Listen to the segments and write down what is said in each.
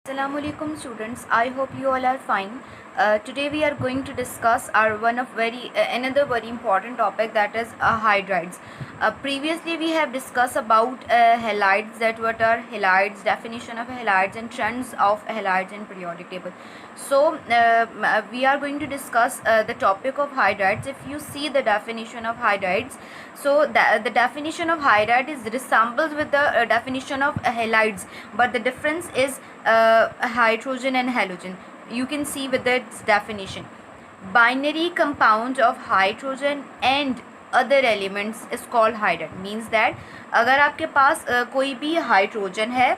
Assalamualaikum students, I hope you all are fine. Today we are going to discuss our another very important topic, that is hydrides. Previously we have discussed about halides, that what are halides, definition of halides and trends of halides in periodic table. So we are going to discuss the topic of hydrides. If you see the definition of hydrides, so the definition of hydride is resembles with the definition of halides, but the difference is hydrogen and halogen. You can see with its definition, binary compound of hydrogen and other elements is called hydride. Means that अगर आपके पास कोई भी hydrogen है,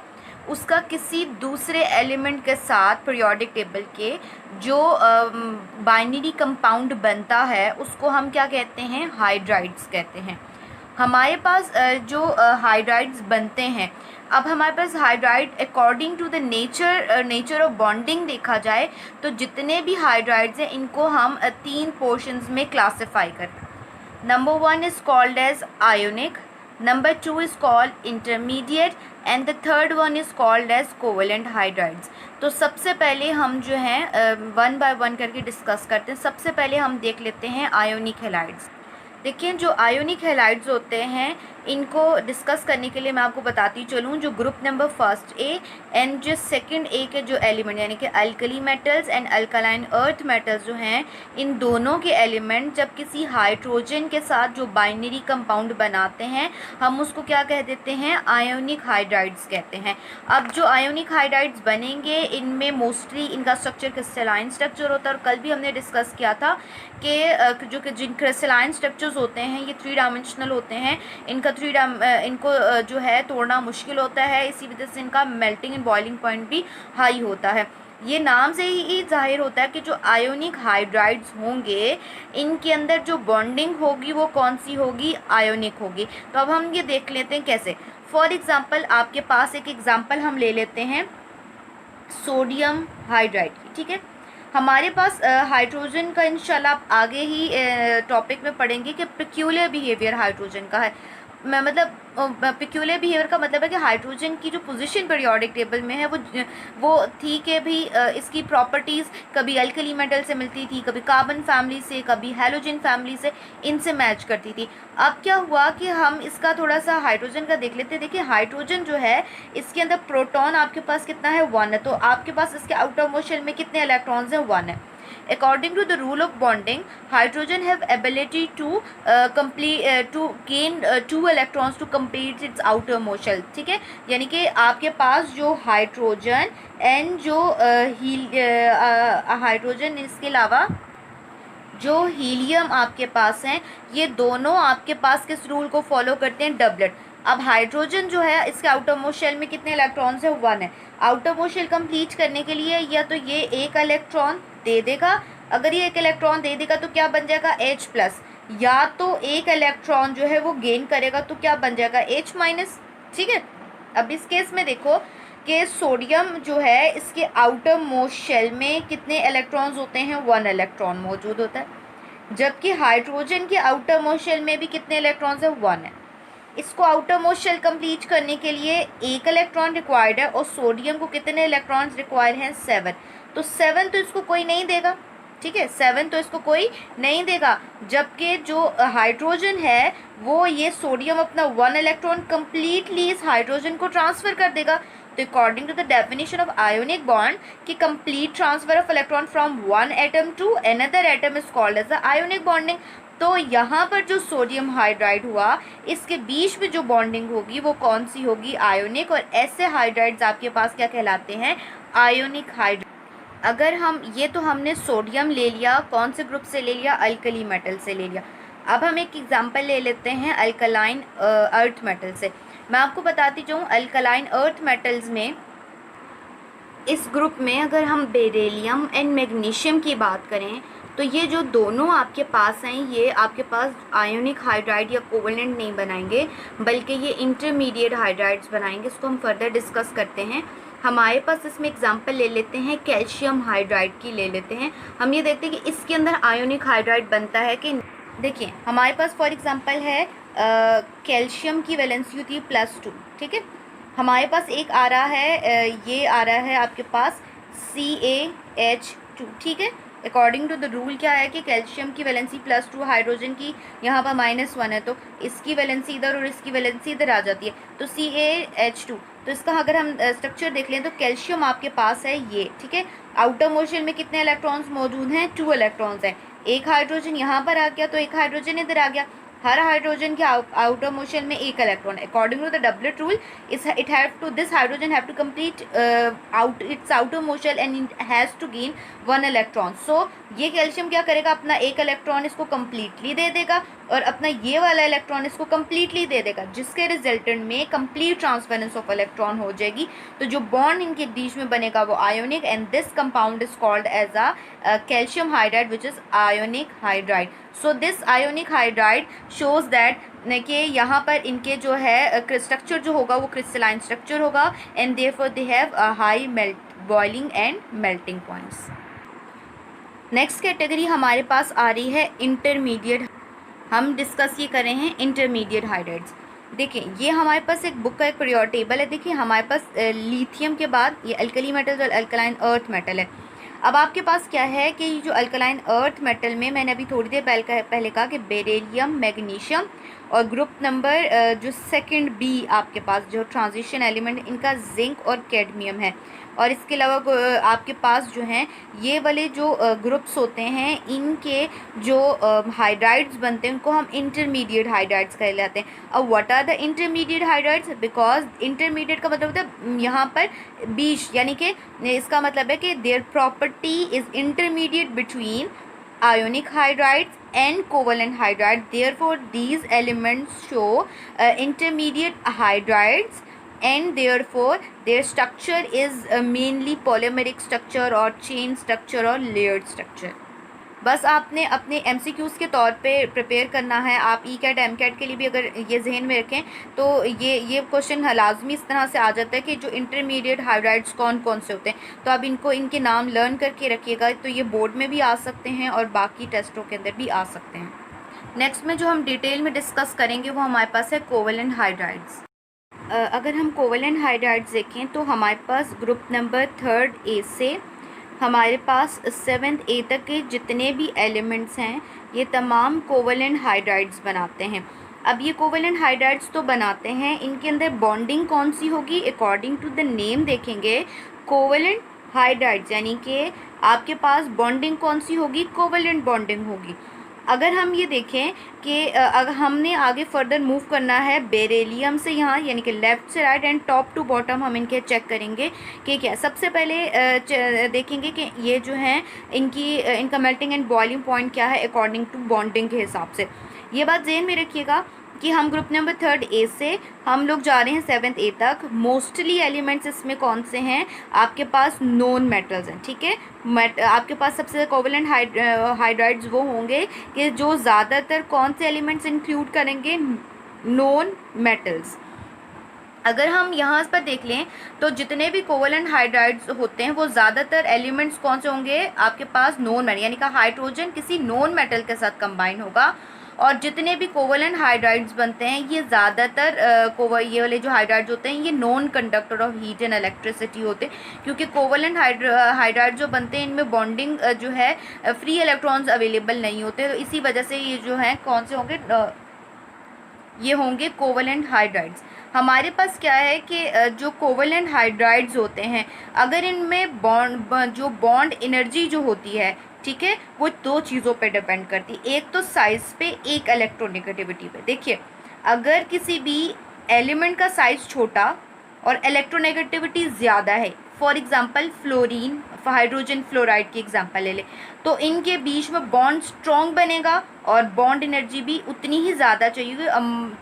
उसका किसी दूसरे element के साथ पीरियोडिक टेबल के जो बाइनरी कंपाउंड बनता है, उसको हम क्या कहते हैं? हाइड्राइड्स कहते हैं. हमारे पास जो हाइड्राइड्स बनते हैं, अब हमारे पास hydride according to the nature of bonding देखा जाए तो जितने भी हाइड्राइड्स हैं इनको हम 3 पोर्शंस में क्लासिफाई करते हैं. Number 1 is called as ionic, number 2 is called intermediate and the third one is called as covalent hydrides. तो सबसे पहले हम जो हैं वन बाय वन करके डिस्कस करते हैं. सबसे पहले हम देख लेते हैं आयोनिक हैलाइड्स. देखिए, जो आयोनिक हैलाइड्स होते हैं इनको डिस्कस करने के लिए मैं आपको बताती चलूँ. जो group number first A and जो सेकंड ए के जो एलिमेंट यानी कि alkali metals and alkaline earth metals जो हैं, इन दोनों के एलिमेंट जब किसी हाइड्रोजन के साथ जो बाइनरी कंपाउंड बनाते हैं, हम उसको क्या कह देते हैं? आयोनिक हाइड्राइड्स कहते हैं. अब जो आयोनिक हाइड्राइड्स बनेंगे, इनमें मोस्टली इनका स्ट्रक्चर क्रिस्टलाइन स्ट्रक्चर होता है. और कल भी हमने डिस्कस किया था कि जिन क्रिस्टलाइन स्ट्रक्चर्स होते हैं ये 3 डायमेंशनल होते हैं. इनको जो है तोड़ना मुश्किल होता है, इसी वजह से इनका मेल्टिंग एंड बॉइलिंग पॉइंट भी हाई होता है. ये नाम से ही जाहिर होता है कि जो आयोनिक हाइड्राइड्स होंगे इनके अंदर जो बॉन्डिंग होगी वो कौन सी होगी? आयोनिक होगी. तो अब हम ये देख लेते हैं कैसे. फॉर एग्ज़ाम्पल आपके पास एक एग्ज़ाम्पल हम ले लेते हैं सोडियम हाइड्राइड की. ठीक है, हमारे पास हाइड्रोजन का इंशाल्लाह आप आगे ही टॉपिक में पढ़ेंगे कि पिक्यूलियर बिहेवियर हाइड्रोजन का है. मतलब पिक्यूलियर बिहेवियर का मतलब है कि हाइड्रोजन की जो पोजीशन पीरियोडिक टेबल में है वो थी कि भी इसकी प्रॉपर्टीज़ कभी अल्कली मेटल से मिलती थी, कभी कार्बन फैमिली से, कभी हैलोजन फैमिली से, इनसे मैच करती थी. अब क्या हुआ कि हम इसका थोड़ा सा हाइड्रोजन का देख लेते हैं. देखिए, हाइड्रोजन जो है इसके अंदर प्रोटॉन आपके पास कितना है? 1 है. तो आपके पास इसके आउटर मोस्ट शेल में कितने इलेक्ट्रॉन्स हैं? 1 है. According to the rule of bonding, hydrogen have ability to gain 2 electrons to complete its outermost shell. ठीक है, यानी कि आपके पास जो हाइड्रोजन एंड जो हाइड्रोजन इसके अलावा जो हीलियम आपके पास हैं, ये दोनों आपके पास किस रूल को फॉलो करते हैं? डबलेट. अब हाइड्रोजन जो है इसके आउटर मोस्ट शेल में कितने इलेक्ट्रॉन्स है? 1 है. आउटर मोस्ट शेल कंप्लीट करने के लिए या तो ये एक इलेक्ट्रॉन दे देगा, अगर ये एक इलेक्ट्रॉन दे देगा तो क्या बन जाएगा? H+. या तो एक इलेक्ट्रॉन जो है वो गेन करेगा तो क्या बन जाएगा? H-. ठीक है, अब इस केस में देखो कि सोडियम जो है इसके आउटर मोस्ट शेल में कितने इलेक्ट्रॉन्स होते हैं? 1 इलेक्ट्रॉन मौजूद होता है. जबकि हाइड्रोजन के आउटर मोस्ट शेल में भी कितने इलेक्ट्रॉन्स है? 1 है. इसको आउटर मोस्ट शेल कंप्लीट करने के लिए एक इलेक्ट्रॉन रिक्वायर्ड है और सोडियम को कितने इलेक्ट्रॉन्स रिक्वायर्ड हैं? 7. तो 7 तो इसको कोई नहीं देगा. ठीक है, 7 तो इसको कोई नहीं देगा. जबकि जो हाइड्रोजन है वो ये सोडियम अपना 1 इलेक्ट्रॉन कंप्लीटली इस हाइड्रोजन को ट्रांसफ़र कर देगा. तो according to the definition of ionic bond कि complete transfer of electron from 1 atom to another atom is called as the ionic bonding. तो यहाँ पर जो सोडियम हाइड्राइड हुआ इसके बीच में जो बॉन्डिंग होगी वो कौन सी होगी? आयोनिक. और ऐसे हाइड्राइड्स आपके पास क्या कहलाते हैं? Ionic hydride. अगर हम ये तो हमने सोडियम ले लिया, कौन से ग्रुप से ले लिया? अल्कली मेटल से ले लिया. अब हम एक एग्जांपल ले लेते हैं अल्कलाइन अर्थ मेटल से. मैं आपको बताती जाऊँ, अल्कलाइन अर्थ मेटल्स में इस ग्रुप में अगर हम बेरिलियम एंड मैग्नीशियम की बात करें तो ये जो दोनों आपके पास हैं ये आपके पास आयोनिक हाइड्राइड या कोवेलेंट नहीं बनाएंगे, बल्कि ये इंटरमीडिएट हाइड्राइड्स बनाएंगे. इसको हम फर्दर डिस्कस करते हैं. हमारे पास इसमें एग्जांपल ले लेते हैं कैल्शियम हाइड्राइड की ले लेते हैं. हम ये देखते हैं कि इसके अंदर आयोनिक हाइड्राइड बनता है कि. देखिए, हमारे पास फॉर एग्जांपल है कैल्शियम की वैलेंसी होती है +2. ठीक है, हमारे पास एक आ रहा है, ये आ रहा है आपके पास CaH2, ठीक है। अकॉर्डिंग टू द रूल क्या है कि कैल्शियम की वैलेंसी +2, हाइड्रोजन की यहाँ पर -1 है, तो इसकी वैलेंसी इधर और इसकी वैलेंसी इधर आ जाती है, तो CaH2। तो इसका अगर हम स्ट्रक्चर देख लें तो कैल्शियम आपके पास है ये, ठीक है। आउटर मोशन में कितने इलेक्ट्रॉन्स मौजूद हैं? 2 इलेक्ट्रॉन्स हैं। एक हाइड्रोजन यहाँ पर आ गया तो एक हाइड्रोजन इधर आ गया। हर हाइड्रोजन के आउटर मोशन में एक electron. According to the doublet rule, it have to this hydrogen have to complete out its outer motion and it has to gain 1 electron. So ये कैल्शियम क्या करेगा, अपना एक इलेक्ट्रॉन इसको कम्प्लीटली दे देगा और अपना ये वाला इलेक्ट्रॉन इसको कम्प्लीटली दे देगा, जिसके रिजल्टेंट में कंप्लीट ट्रांसफरेंस ऑफ इलेक्ट्रॉन हो जाएगी। तो जो बॉन्ड इनके बीच में बनेगा वो ionic, and this compound is called as a calcium hydride which is ionic hydride. So this ionic hydride shows that कि यहाँ पर इनके जो है स्ट्रक्चर जो होगा वो क्रिस्टलाइन स्ट्रक्चर होगा, and therefore they have high boiling and melting points. Next category हमारे पास आ रही है इंटरमीडिएट। हम डिस्कस ये कर रहे हैं इंटरमीडिएट हाइड्राइड्स। देखिए ये हमारे पास एक बुक का एक पीरियोडिक टेबल है। देखिए हमारे पास लिथियम के बाद ये अल्कली मेटल्स और अल्कलाइन अर्थ मेटल है। अब आपके पास क्या है कि ये जो अल्कलाइन अर्थ मेटल में मैंने अभी थोड़ी देर पहले कहा कि बेरिलियम, मैग्नीशियम और ग्रुप नंबर जो सेकंड बी आपके पास जो ट्रांजिशन एलिमेंट इनका जिंक और कैडमियम है। और इसके अलावा आपके पास जो हैं ये वाले जो ग्रुप्स होते हैं इनके जो हाइड्राइड्स बनते हैं उनको हम इंटरमीडिएट हाइड्राइड्स कहलाते हैं। अब what are the intermediate hydrides? Because intermediate का मतलब होता है यहाँ पर बीच, यानी कि इसका मतलब है कि their property is intermediate between ionic hydrides and covalent hydride. Therefore these elements show intermediate hydrides, and therefore their structure is mainly polymeric structure or chain structure or layered structure. बस आपने अपने MCQs के तौर पे prepare करना है। आप ECAT MCAT के लिए भी अगर ये जहन में रखें तो ये क्वेश्चन लाजमी इस तरह से आ जाता है कि जो इंटरमीडिएट हाइड्राइड्स कौन कौन से होते हैं, तो आप इनको इनके नाम लर्न करके रखिएगा। तो ये बोर्ड में भी आ सकते हैं और बाकी टेस्टों के अंदर भी आ सकते हैं। नेक्स्ट में जो हम डिटेल में डिस्कस करेंगे वो हमारे पास है कोवेलेंट हाइड्राइड्स। अगर हम कोवेलेंट हाइड्राइड्स देखें तो हमारे पास ग्रुप नंबर 3rd A से हमारे पास 7th A तक के जितने भी एलिमेंट्स हैं ये तमाम कोवेलेंट हाइड्राइड्स बनाते हैं। अब ये कोवेलेंट हाइड्राइड्स तो बनाते हैं, इनके अंदर बॉन्डिंग कौन सी होगी? अकॉर्डिंग टू द नेम देखेंगे कोवेलेंट हाइड्राइड्स, यानी कि आपके पास बॉन्डिंग कौन सी होगी? कोवेलेंट बॉन्डिंग होगी। अगर हम ये देखें कि अगर हमने आगे फर्दर मूव करना है बेरिलियम से यहाँ, यानी कि लेफ़्ट से right and top to bottom हम इनके चेक करेंगे कि क्या। सबसे पहले देखेंगे कि ये जो हैं इनका मेल्टिंग एंड बॉइलिंग पॉइंट क्या है अकॉर्डिंग टू बॉन्डिंग के हिसाब से। ये बात ज़हन में रखिएगा कि हम ग्रुप नंबर 3rd A से हम लोग जा रहे हैं 7th A तक। मोस्टली एलिमेंट्स इसमें कौन से हैं? आपके पास नॉन मेटल्स हैं, ठीक है। आपके पास सबसे कोवेलेंट हाइड्राइड्स वो होंगे कि जो ज़्यादातर कौन से एलिमेंट्स इंक्लूड करेंगे? Non metals. अगर हम यहाँ पर देख लें तो जितने भी कोवेलेंट हाइड्राइड्स होते हैं वो ज़्यादातर एलिमेंट्स कौन से होंगे? आपके पास नॉन मेटल, यानी कि हाइड्रोजन किसी नॉन मेटल के साथ कंबाइन होगा। और जितने भी कोवेलेंट हाइड्राइड्स बनते हैं ये ज़्यादातर ये वाले जो हाइड्राइड्स होते हैं ये non conductor of heat and electricity होते हैं, क्योंकि कोवेलेंट हाइड्राइड जो बनते हैं इनमें बॉन्डिंग जो है फ्री इलेक्ट्रॉन्स अवेलेबल नहीं होते। तो इसी वजह से ये जो है कौन से होंगे? ये होंगे कोवेलेंट हाइड्राइड्स। हमारे पास क्या है कि जो कोवेलेंट हाइड्राइड्स होते हैं अगर इनमें बॉन्ड एनर्जी जो होती है, ठीक है, वो 2 चीज़ों पे डिपेंड करती है। एक तो साइज़ पे, एक इलेक्ट्रोनेगेटिविटी पे। देखिए अगर किसी भी एलिमेंट का साइज़ छोटा और इलेक्ट्रोनेगेटिविटी ज़्यादा है, for example fluorine, hydrogen fluoride की एग्जांपल ले लें, तो इनके बीच में बॉन्ड स्ट्रॉन्ग बनेगा और बॉन्ड एनर्जी भी उतनी ही ज़्यादा चाहिए।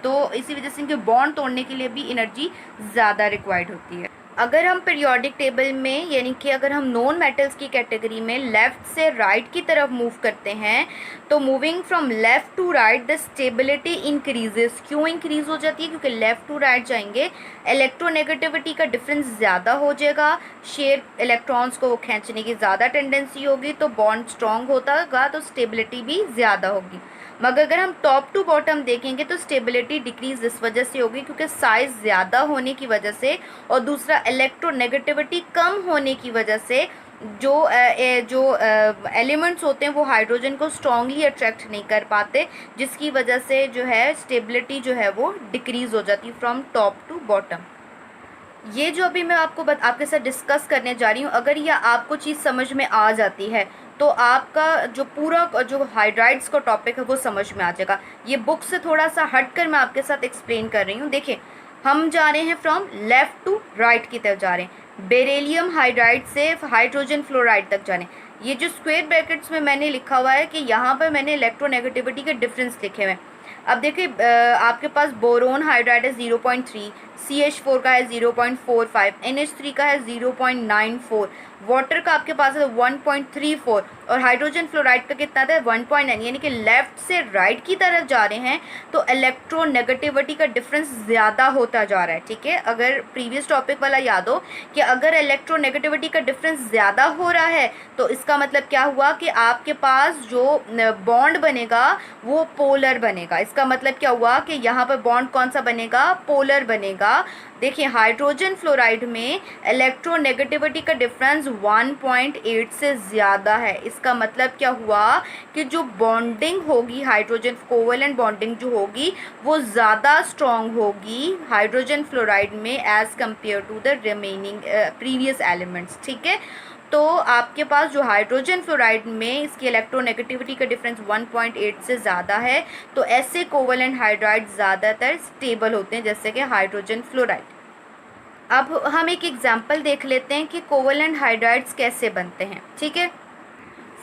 तो इसी वजह से इनके बॉन्ड तोड़ने के लिए भी एनर्जी ज़्यादा रिक्वायर्ड होती है। अगर हम पीरियोडिक टेबल में, यानी कि अगर हम नॉन मेटल्स की कैटेगरी में लेफ़्ट से राइट की तरफ मूव करते हैं तो moving from left to right the stability increases. क्यों इंक्रीज हो जाती है? क्योंकि लेफ़्ट टू राइट जाएंगे इलेक्ट्रोनेगेटिविटी का डिफरेंस ज़्यादा हो जाएगा, शेयर इलेक्ट्रॉन्स को खींचने की ज़्यादा टेंडेंसी होगी, तो बॉन्ड स्ट्रॉन्ग होता होगा तो स्टेबिलिटी भी ज़्यादा होगी। मगर अगर हम टॉप टू बॉटम देखेंगे तो स्टेबिलिटी डिक्रीज इस वजह से होगी क्योंकि साइज ज़्यादा होने की वजह से, और दूसरा इलेक्ट्रोनेगेटिविटी कम होने की वजह से जो एलिमेंट्स होते हैं वो हाइड्रोजन को स्ट्रांगली अट्रैक्ट नहीं कर पाते, जिसकी वजह से जो है स्टेबिलिटी जो है वो डिक्रीज़ हो जाती है फ्रॉम टॉप टू बॉटम। ये जो अभी मैं आपके साथ डिस्कस करने जा रही हूँ, अगर यह आपको चीज़ समझ में आ जाती है तो आपका जो पूरा जो हाइड्राइड्स का टॉपिक है वो समझ में आ जाएगा। ये बुक से थोड़ा सा हटकर मैं आपके साथ एक्सप्लेन कर रही हूँ। देखिए, हम जा रहे हैं फ्रॉम लेफ़्ट टू राइट की तरफ जा रहे हैं, बेरिलियम हाइड्राइड से हाइड्रोजन फ्लोराइड तक जा रहे हैं। ये जो स्क्वायर ब्रैकेट्स में मैंने लिखा हुआ है कि यहाँ पर मैंने इलेक्ट्रोनेगेटिविटी के डिफरेंस लिखे हुए हैं। अब देखिए, आपके पास बोरोन हाइड्राइड है 0.3, CH4 का है 0.45, NH3 का है 0.94, वाटर का आपके पास है 1.34 और हाइड्रोजन फ्लोराइड का कितना था 1.9। यानी कि लेफ्ट से राइट की तरफ जा रहे हैं तो इलेक्ट्रोनेगेटिविटी का डिफरेंस ज़्यादा होता जा रहा है। ठीक है, अगर प्रीवियस टॉपिक वाला याद हो कि अगर इलेक्ट्रोनेगेटिविटी का डिफरेंस ज़्यादा हो रहा है तो इसका मतलब क्या हुआ कि आपके पास जो बॉन्ड बनेगा वो पोलर बनेगा। इसका मतलब क्या हुआ कि यहाँ पर बॉन्ड कौन सा बनेगा, पोलर बनेगा। देखिए, हाइड्रोजन फ्लोराइड में इलेक्ट्रोनेगेटिविटी का डिफरेंस 1.8 से ज़्यादा है। इसका मतलब क्या हुआ कि जो बॉन्डिंग होगी, हाइड्रोजन कोवेलेंट बॉन्डिंग जो होगी वो ज़्यादा स्ट्रॉन्ग होगी हाइड्रोजन फ्लोराइड में as compare to the remaining previous elements. ठीक है, तो आपके पास जो हाइड्रोजन फ्लोराइड में इसकी इलेक्ट्रोनेगेटिविटी का डिफरेंस 1.8 से ज़्यादा है, तो ऐसे कोवेलेंट हाइड्राइड ज़्यादातर स्टेबल होते हैं जैसे कि हाइड्रोजन फ्लोराइड। अब हम एक एग्जांपल देख लेते हैं कि कोवेलेंट हाइड्राइड्स कैसे बनते हैं। ठीक है,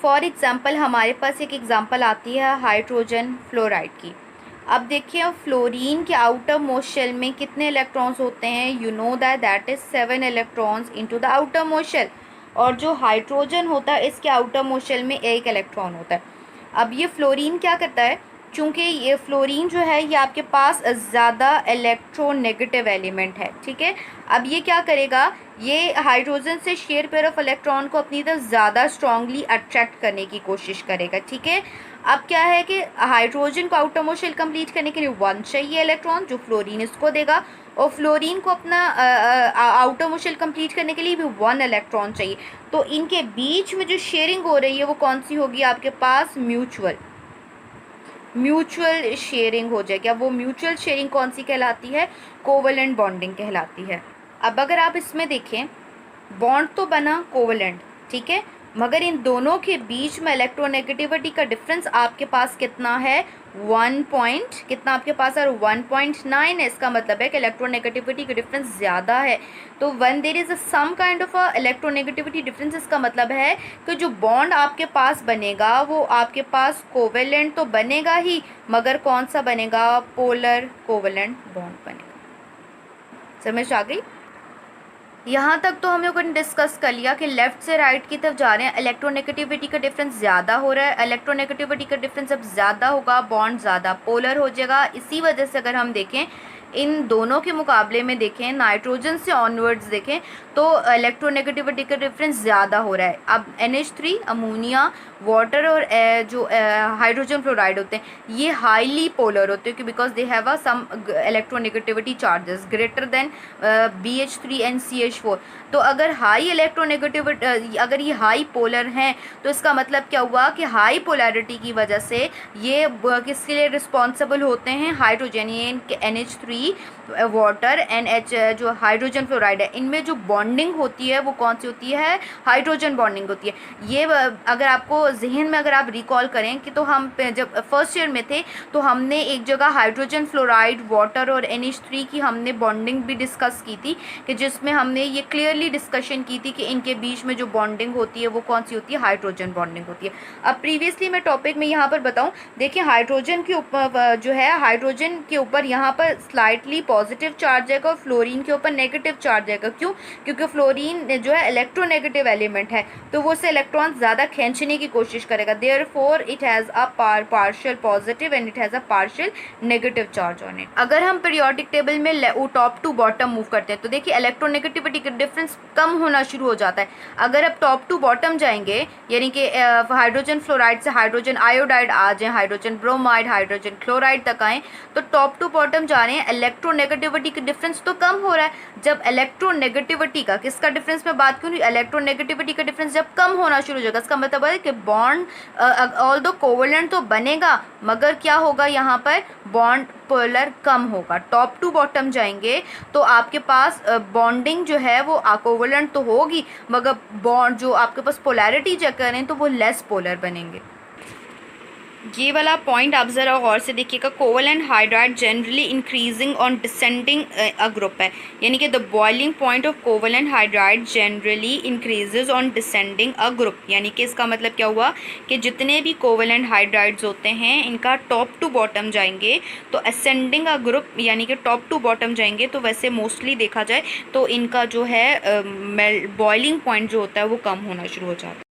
फॉर एग्जांपल हमारे पास एक एग्जांपल आती है हाइड्रोजन फ्लोराइड की। अब देखिए, फ्लोरीन के आउटर मोस्ट शेल में कितने इलेक्ट्रॉन्स होते हैं, you know that is 7 electrons into the outermost shell. और जो हाइड्रोजन होता है इसके आउटर मोस्ट शेल में 1 इलेक्ट्रॉन होता है। अब ये फ्लोरीन क्या करता है, चूँकि ये फ्लोरीन जो है ये आपके पास ज़्यादा इलेक्ट्रोनेगेटिव एलिमेंट है। ठीक है, अब ये क्या करेगा, ये हाइड्रोजन से शेयर पेयर ऑफ इलेक्ट्रॉन को अपनी तरफ ज़्यादा स्ट्रांगली अट्रैक्ट करने की कोशिश करेगा। ठीक है, अब क्या है कि हाइड्रोजन को आउटर मोस्ट शेल कंप्लीट करने के लिए 1 चाहिए इलेक्ट्रॉन, जो फ्लोरीन इसको देगा, और फ्लोरीन को अपना आउटर मोस्ट शेल कंप्लीट करने के लिए भी 1 इलेक्ट्रॉन चाहिए। तो इनके बीच में जो शेयरिंग हो रही है वो कौन सी होगी, आपके पास म्यूचुअल शेयरिंग हो जाएगी। अब वो म्यूचुअल शेयरिंग कौन सी कहलाती है, कोवेलेंट बॉन्डिंग कहलाती है। अब अगर आप इसमें देखें, बॉन्ड तो बना कोवेलेंट, ठीक है, मगर इन दोनों के बीच में इलेक्ट्रोनेगेटिविटी का डिफरेंस आपके पास कितना है, कितना आपके पास है 1.9 है। इसका मतलब है कि इलेक्ट्रोनेगेटिविटी का डिफरेंस ज़्यादा है। तो when there is some kind of a electronegativity difference, इसका मतलब है कि जो बॉन्ड आपके पास बनेगा वो आपके पास कोवेलेंट तो बनेगा ही, मगर कौन सा बनेगा, पोलर कोवेलेंट बॉन्ड बनेगा। समझ आ गई? यहाँ तक तो हम लोगों ने डिस्कस कर लिया कि लेफ़्ट से राइट की तरफ जा रहे हैं, इलेक्ट्रोनेगेटिविटी का डिफरेंस ज़्यादा हो रहा है। इलेक्ट्रोनेगेटिविटी का डिफरेंस अब ज़्यादा होगा, बॉन्ड ज़्यादा पोलर हो जाएगा। इसी वजह से अगर हम देखें इन दोनों के मुकाबले में देखें, नाइट्रोजन से ऑनवर्ड्स देखें तो इलेक्ट्रोनेगेटिविटी का डिफरेंस ज़्यादा हो रहा है। अब NH3, अमोनिया, वाटर और जो हाइड्रोजन फ्लोराइड होते हैं ये हाईली पोलर होते हैं, because they have some electronegativity charges greater than BH3 and CH4। तो अगर हाई इलेक्ट्रोनेगेटिविटी, अगर ये हाई पोलर हैं तो इसका मतलब क्या हुआ कि हाई पोलैरिटी की वजह से ये किसके लिए रिस्पॉन्सिबल होते हैं, हाइड्रोजन, ये NH3, वाटर, NH जो हाइड्रोजन फ्लोराइड है, इनमें जो बॉन्डिंग होती है वो कौन सी होती है, हाइड्रोजन बॉन्डिंग होती है। ये अगर आपको जहन में अगर आप रिकॉल करें कि तो हम जब फर्स्ट ईयर में थे तो हमने एक जगह हाइड्रोजन फ्लोराइड, वाटर और NH3 की हमने बॉन्डिंग भी डिस्कस की थी, कि जिसमें हमने ये क्लियरली डिस्कशन की थी कि इनके बीच में जो बॉन्डिंग होती है वो कौन सी होती है, हाइड्रोजन बॉन्डिंग होती है। अब प्रीवियसली मैं टॉपिक में यहाँ पर बताऊँ, देखिए हाइड्रोजन के ऊपर जो है, हाइड्रोजन के ऊपर यहाँ पर स्लाइड स्लाइटली पॉजिटिव चार्ज आएगा और फ्लोरीन के ऊपर नेगेटिव चार्ज आएगा। क्यों? क्योंकि फ्लोरीन जो है इलेक्ट्रोनेगेटिव एलिमेंट है, तो वो उससे इलेक्ट्रॉन ज़्यादा खींचने की कोशिश करेगा। Therefore it has a partial positive and it has a partial negative charge on it. अगर हम पीरियोडिक टेबल में टॉप टू बॉटम मूव करते हैं तो देखिए इलेक्ट्रोनेगेटिविटी का डिफरेंस कम होना शुरू हो जाता है। अगर आप टॉप टू बॉटम जाएंगे, यानी कि हाइड्रोजन फ्लोराइड से हाइड्रोजन आयोडाइड आ जाए, हाइड्रोजन ब्रोमाइड, हाइड्रोजन क्लोराइड तक आए, तो टॉप टू बॉटम जा रहे हैं, इलेक्ट्रोनेगेटिविटी का डिफरेंस तो कम हो रहा है। जब इलेक्ट्रोनेगेटिविटी का, किसका डिफरेंस में बात करूँ, इलेक्ट्रोनेगेटिविटी का डिफरेंस जब कम होना शुरू हो जाएगा, इसका मतलब है कि बॉन्ड ऑल्दो कोवेलेंट तो बनेगा मगर क्या होगा, यहाँ पर बॉन्ड पोलर कम होगा। टॉप टू बॉटम जाएंगे तो आपके पास बॉन्डिंग जो है वो कोवेलेंट तो होगी मगर बॉन्ड जो आपके पास पोलैरिटी चेक करें तो वो लेस पोलर बनेंगे। ये वाला पॉइंट आप ज़रा गौर से देखिएगा, covalent hydride generally increasing on descending a group है, यानी कि the boiling point of covalent hydride generally increases on descending a group, यानी कि इसका मतलब क्या हुआ कि जितने भी कोवेलेंट हाइड्राइड्स होते हैं इनका टॉप टू बॉटम जाएंगे तो असेंडिंग अ ग्रुप, यानी कि टॉप टू बॉटम जाएंगे तो वैसे मोस्टली देखा जाए तो इनका जो है बॉइलिंग पॉइंट जो होता है वो कम होना शुरू हो जाता है।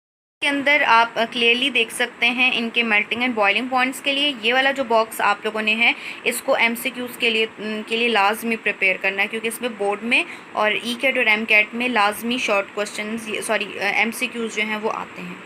के अंदर आप क्लियरली देख सकते हैं इनके मेल्टिंग एंड बॉइलिंग पॉइंट्स के लिए ये वाला जो बॉक्स आप लोगों ने है इसको एमसीक्यूज़ के लिए लाजमी प्रिपेयर करना है, क्योंकि इसमें बोर्ड में और ई कैट और एम कैट में लाजमी शॉर्ट क्वेश्चन एमसीक्यूज़ जो हैं वो आते हैं।